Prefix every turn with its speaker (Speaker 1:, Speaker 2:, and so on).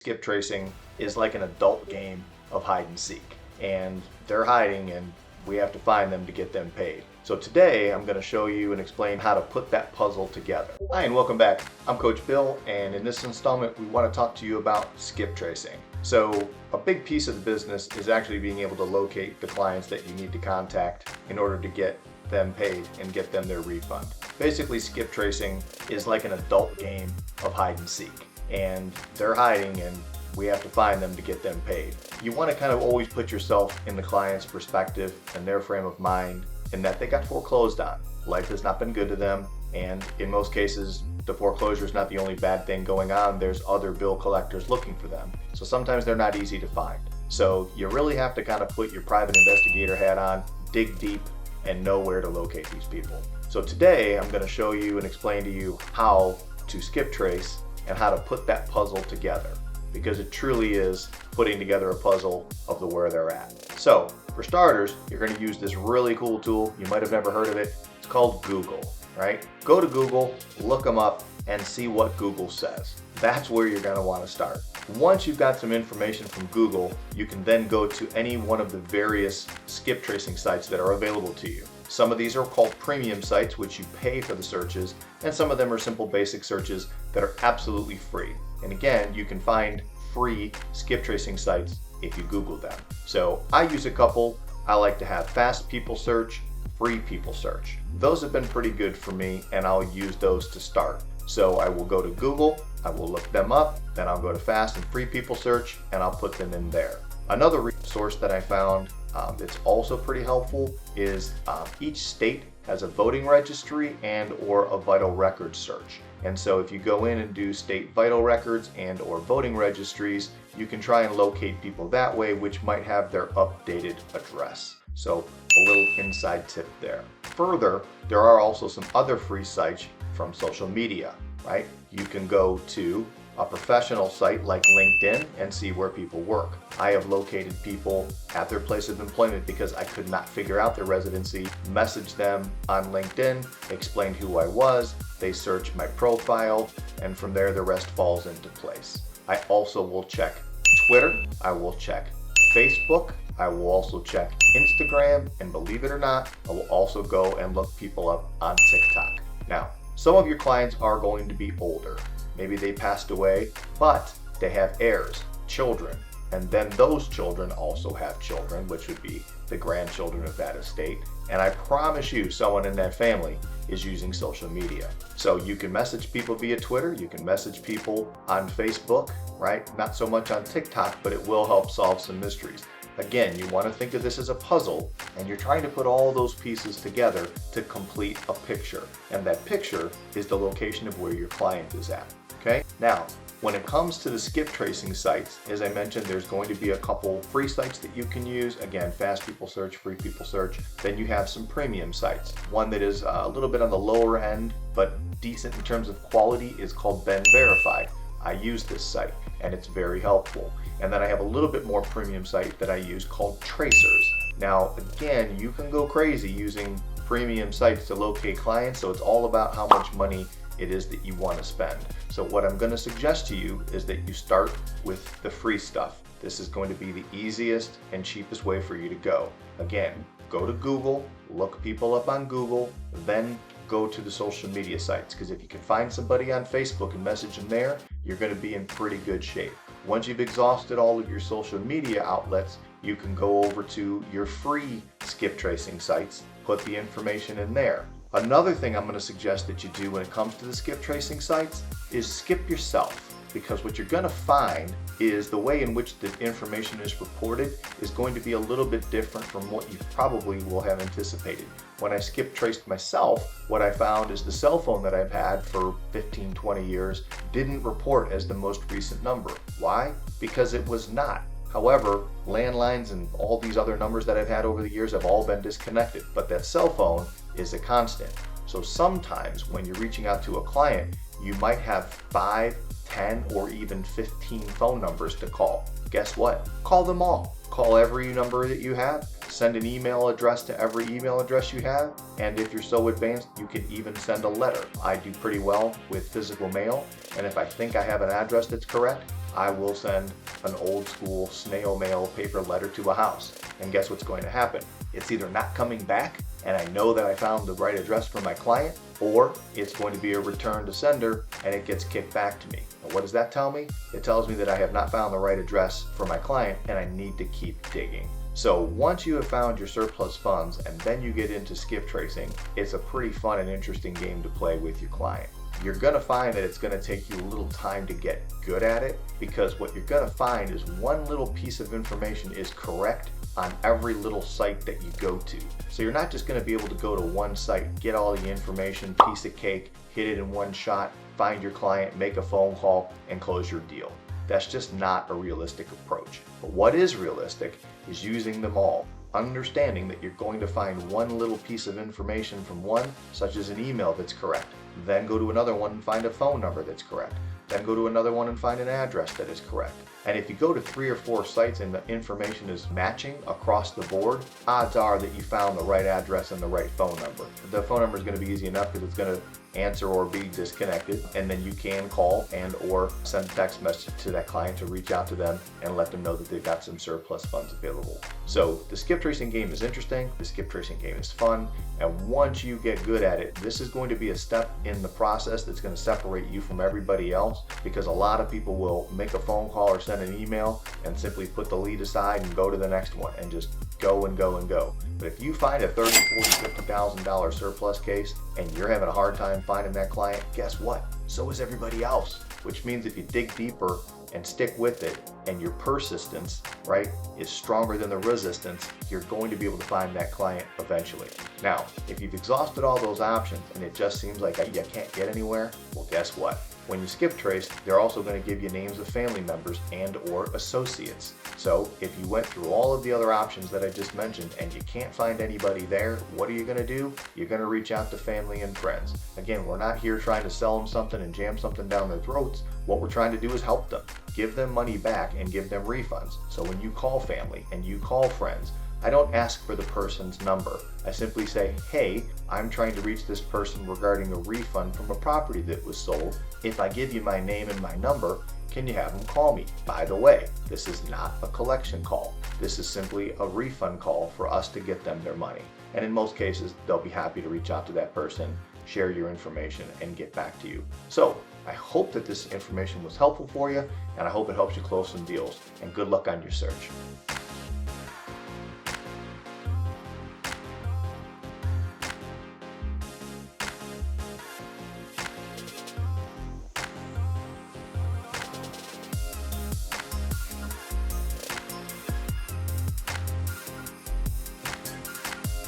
Speaker 1: Skip tracing is like an adult game of hide and seek, and they're hiding and we have to find them to get them paid. So today I'm going to show you and explain how to put that puzzle together. Hi and welcome back. I'm Coach Bill, and in this installment we want to talk to you about skip tracing. So a big piece of the business is actually being able to locate the clients that you need to contact in order to get them paid and get them their refund. Basically, skip tracing is like an adult game of hide and seek, and they're hiding and we have to find them to get them paid. You want to kind of always put yourself in the client's perspective and their frame of mind, in that they got foreclosed on. Life has not been good to them, and in most cases the foreclosure is not the only bad thing going on. There's other bill collectors looking for them, so sometimes they're not easy to find. So you really have to kind of put your private investigator hat on, dig deep, and know where to locate these people. So today I'm going to show you and explain to you how to skip trace and how to put that puzzle together, because it truly is putting together a puzzle of the where they're at. So for starters, you're going to use this really cool tool. You might have never heard of it. It's called Google, right? Go to Google, look them up, and see what Google says. That's where you're going to want to start. Once you've got some information from Google, you can then go to any one of the various skip tracing sites that are available to you. Some of these are called premium sites, which you pay for the searches, and some of them are simple basic searches that are absolutely free. And again, you can find free skip tracing sites if you Google them. So I use a couple. I like to have Fast People Search, Free People Search. Those have been pretty good for me, and I'll use those to start. So I will go to Google, I will look them up, then I'll go to Fast and Free People Search, and I'll put them in there. Another resource that I found that's also pretty helpful is each state has a voting registry and or a vital records search. And so if you go in and do state vital records and or voting registries, you can try and locate people that way, which might have their updated address. So a little inside tip there. Further, there are also some other free sites from social media, right? You can go to a professional site like LinkedIn and see where people work. I have located people at their place of employment because I could not figure out their residency, messaged them on LinkedIn, explained who I was, they searched my profile, and from there the rest falls into place. I also will check Twitter, I will check Facebook, I will also check Instagram, and believe it or not, I will also go and look people up on TikTok. Now, some of your clients are going to be older. Maybe they passed away, but they have heirs, children, and then those children also have children, which would be the grandchildren of that estate. And I promise you, someone in that family is using social media. So you can message people via Twitter, you can message people on Facebook, right? Not so much on TikTok, but it will help solve some mysteries. Again, you want to think of this as a puzzle, and you're trying to put all those pieces together to complete a picture. And that picture is the location of where your client is at. Okay? Now, when it comes to the skip tracing sites, as I mentioned, there's going to be a couple free sites that you can use. Again, Fast People Search, Free People Search. Then you have some premium sites. One that is a little bit on the lower end, but decent in terms of quality, is called Ben Verified. I use this site, and it's very helpful. And then I have a little bit more premium site that I use called Tracers. Now, again, you can go crazy using premium sites to locate clients, so it's all about how much money it is that you want to spend. So what I'm going to suggest to you is that you start with the free stuff. This is going to be the easiest and cheapest way for you to go. Again, go to Google, look people up on Google, then go to the social media sites, because if you can find somebody on Facebook and message them there, you're going to be in pretty good shape. Once you've exhausted all of your social media outlets, you can go over to your free skip tracing sites, put the information in there. Another thing I'm going to suggest that you do when it comes to the skip tracing sites is skip yourself, because what you're going to find is the way in which the information is reported is going to be a little bit different from what you probably will have anticipated. When I skip traced myself, what I found is the cell phone that I've had for 15, 20 years didn't report as the most recent number. Why? Because it was not. However, landlines and all these other numbers that I've had over the years have all been disconnected, but that cell phone is a constant. So sometimes when you're reaching out to a client, you might have 5, 10, or even 15 phone numbers to call. Guess what? Call them all. Call every number that you have, send an email address to every email address you have, and if you're so advanced, you can even send a letter. I do pretty well with physical mail, and if I think I have an address that's correct, I will send an old school snail mail paper letter to a house. And guess what's going to happen? It's either not coming back and I know that I found the right address for my client, or it's going to be a return to sender and it gets kicked back to me. And what does that tell me? It tells me that I have not found the right address for my client and I need to keep digging. So once you have found your surplus funds and then you get into skip tracing, it's a pretty fun and interesting game to play with your client. You're going to find that it's going to take you a little time to get good at it, because what you're going to find is one little piece of information is correct on every little site that you go to. So you're not just going to be able to go to one site, get all the information, piece of cake, hit it in one shot, find your client, make a phone call, and close your deal. That's just not a realistic approach. But what is realistic is using them all, understanding that you're going to find one little piece of information from one, such as an email that's correct, then go to another one and find a phone number that's correct, then go to another one and find an address that is correct. And if you go to 3 or 4 sites and the information is matching across the board, odds are that you found the right address and the right phone number. The phone number is going to be easy enough because it's going to answer or be disconnected, and then you can call and or send a text message to that client to reach out to them and let them know that they've got some surplus funds available. So the skip tracing game is interesting, the skip tracing game is fun, and once you get good at it, this is going to be a step in the process that's going to separate you from everybody else, because a lot of people will make a phone call or send an email and simply put the lead aside and go to the next one and just go and go and go. But if you find a $30,000, $40,000, $50,000 surplus case and you're having a hard time finding that client, guess what? So is everybody else. Which means if you dig deeper and stick with it and your persistence, right, is stronger than the resistance, you're going to be able to find that client eventually. Now, if you've exhausted all those options and it just seems like you can't get anywhere, well, guess what? When you skip trace, they're also going to give you names of family members and or associates. So if you went through all of the other options that I just mentioned and you can't find anybody there, what are you going to do? You're going to reach out to family and friends. Again, we're not here trying to sell them something and jam something down their throats. What we're trying to do is help them, give them money back and give them refunds. So when you call family and you call friends, I don't ask for the person's number. I simply say, hey, I'm trying to reach this person regarding a refund from a property that was sold. If I give you my name and my number, can you have them call me? By the way, this is not a collection call. This is simply a refund call for us to get them their money. And in most cases, they'll be happy to reach out to that person, share your information, and get back to you. So I hope that this information was helpful for you, and I hope it helps you close some deals. And good luck on your search.